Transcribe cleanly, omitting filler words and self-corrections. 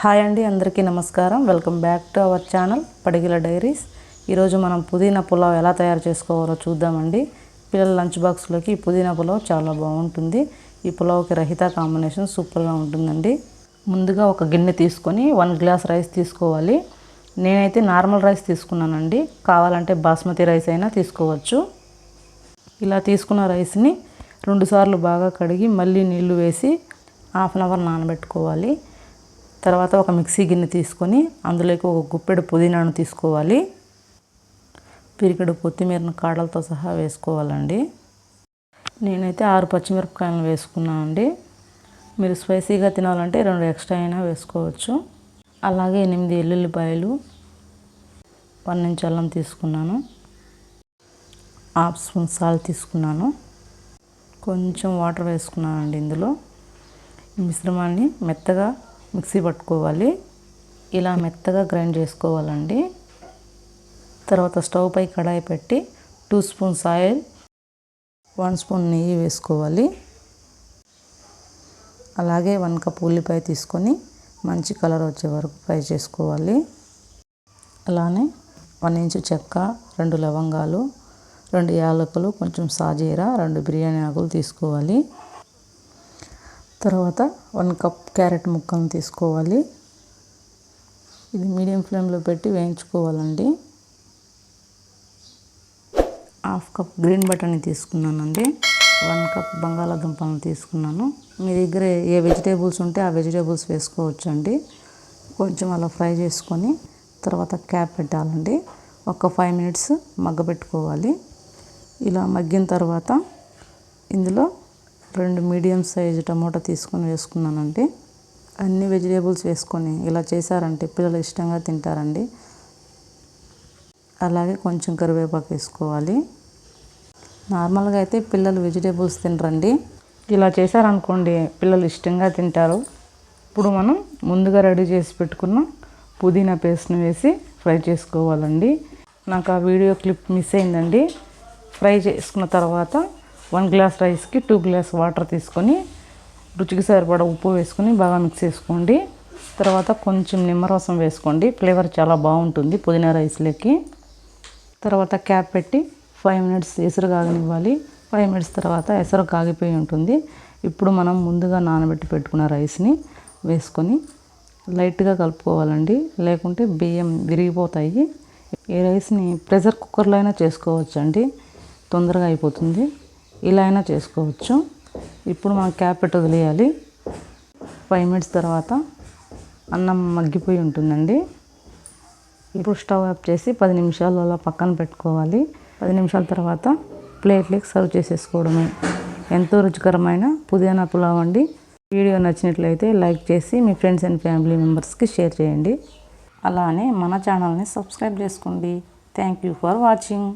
Hi అండి, అందరికీ నమస్కారం. Welcome back to our channel Padigila diaries. ఈరోజు మనం పుదీనా పులావ్ ఎలా తయారు చేసుకోవాలో చూద్దామండి. పిల్లల లంచ్ బాక్స్లోకి ఈ పుదీనా పులావ్ చాలా బాగుంటుంది. ఈ పులావ్కి రహిత కాంబినేషన్ సూపర్గా ఉంటుందండి. ముందుగా ఒక గిన్నె తీసుకొని 1 గ్లాస్ రైస్ తీసుకోవాలి. నేనైతే నార్మల్ రైస్ తీసుకున్నానండి, కావాలంటే బాస్మతి రైస్ అయినా తీసుకోవచ్చు. ఇలా తీసుకున్న రైస్ని 2 సార్లు బాగా కడిగి మళ్ళీ నీళ్లు వేసి హాఫ్ అన్ అవర్ నానబెట్టుకోవాలి. తర్వాత ఒక మిక్సీ గిన్నె తీసుకొని అందులోకి ఒక గుప్పెడు పుదీనాను తీసుకోవాలి. పిరికెడు కొత్తిమీరను కాడలతో సహా వేసుకోవాలండి. నేనైతే 6 పచ్చిమిరపకాయలను వేసుకున్నానండి. మీరు స్పైసీగా తినాలంటే 2 ఎక్స్ట్రా అయినా వేసుకోవచ్చు. అలాగే 8 ఎల్లుల్లిపాయలు, 1 ఇంచ్ అల్లం తీసుకున్నాను, హాఫ్ స్పూన్ సాల్ట్ తీసుకున్నాను, కొంచెం వాటర్ వేసుకున్నానండి. ఇందులో ఈ మిశ్రమాన్ని మెత్తగా మిక్సీ పట్టుకోవాలి. ఇలా మెత్తగా గ్రైండ్ చేసుకోవాలండి. తర్వాత స్టవ్ పై కడాయి పెట్టి 2 స్పూన్స్ ఆయిల్, 1 స్పూన్ నెయ్యి వేసుకోవాలి. అలాగే 1 కప్ ఉల్లిపాయ తీసుకొని మంచి కలర్ వచ్చే వరకు ఫ్రై చేసుకోవాలి. అలానే 1 ఇంచు చెక్క, 2 లవంగాలు, 2 యాలకులు, కొంచెం సాజీరా, 2 బిర్యానీ ఆకులు తీసుకోవాలి. తర్వాత 1 కప్ క్యారెట్ ముక్కలను తీసుకోవాలి. ఇది మీడియం ఫ్లేమ్లో పెట్టి వేయించుకోవాలండి. హాఫ్ కప్ గ్రీన్ బటానీ తీసుకున్నానండి. 1 కప్ బంగాళాదుంపలను తీసుకున్నాను. మీ దగ్గర ఏ వెజిటేబుల్స్ ఉంటే ఆ వెజిటేబుల్స్ వేసుకోవచ్చండి. కొంచెం అలా ఫ్రై చేసుకొని తర్వాత క్యాప్ పెట్టాలండి. ఒక 5 మినిట్స్ మగ్గబెట్టుకోవాలి. ఇలా మగ్గిన తర్వాత ఇందులో 2 మీడియం సైజు టమోటా తీసుకొని వేసుకున్నానండి. అన్ని వెజిటేబుల్స్ వేసుకొని ఇలా చేశారంటే పిల్లలు ఇష్టంగా తింటారండి. అలాగే కొంచెం కరివేపాకు వేసుకోవాలి. నార్మల్గా అయితే పిల్లలు వెజిటేబుల్స్ తినరండి. ఇలా చేశారనుకోండి పిల్లలు ఇష్టంగా తింటారు. ఇప్పుడు మనం ముందుగా రెడీ చేసి పెట్టుకున్న పుదీనా పేస్ట్ని వేసి ఫ్రై చేసుకోవాలండి. నాకు ఆ వీడియో క్లిప్ మిస్ అయిందండి. ఫ్రై చేసుకున్న తర్వాత 1 గ్లాస్ రైస్కి 2 గ్లాస్ వాటర్ తీసుకొని రుచికి సరిపడా ఉప్పు వేసుకొని బాగా మిక్స్ చేసుకోండి. తర్వాత కొంచెం నిమ్మరసం వేసుకోండి, ఫ్లేవర్ చాలా బాగుంటుంది పుదీనా రైస్లోకి. తర్వాత క్యాప్ పెట్టి 5 మినిట్స్ ఎసురు కాగనివ్వాలి. 5 మినిట్స్ తర్వాత ఎసరు కాగిపోయి ఉంటుంది. ఇప్పుడు మనం ముందుగా నానబెట్టి పెట్టుకున్న రైస్ని వేసుకొని లైట్గా కలుపుకోవాలండి, లేకుంటే బియ్యం విరిగిపోతాయి. ఈ రైస్ని ప్రెషర్ కుక్కర్లో అయినా చేసుకోవచ్చండి, తొందరగా అయిపోతుంది. ఇలా అయినా చేసుకోవచ్చు. ఇప్పుడు మనం క్యాప్ పెట్టి వదిలేయాలి. 5 మినిట్స్ తర్వాత అన్నం మగ్గిపోయి ఉంటుందండి. ఇప్పుడు స్టవ్ ఆఫ్ చేసి 10 నిమిషాలు అలా పక్కన పెట్టుకోవాలి. 10 నిమిషాల తర్వాత ప్లేట్లోకి సర్వ్ చేసేసుకోవడమే. ఎంతో రుచికరమైన పుదీనా పులావ్ అండి. వీడియో నచ్చినట్లయితే లైక్ చేసి మీ ఫ్రెండ్స్ అండ్ ఫ్యామిలీ మెంబర్స్కి షేర్ చేయండి. అలానే మన ఛానల్ని సబ్స్క్రైబ్ చేసుకోండి. Thank you for watching.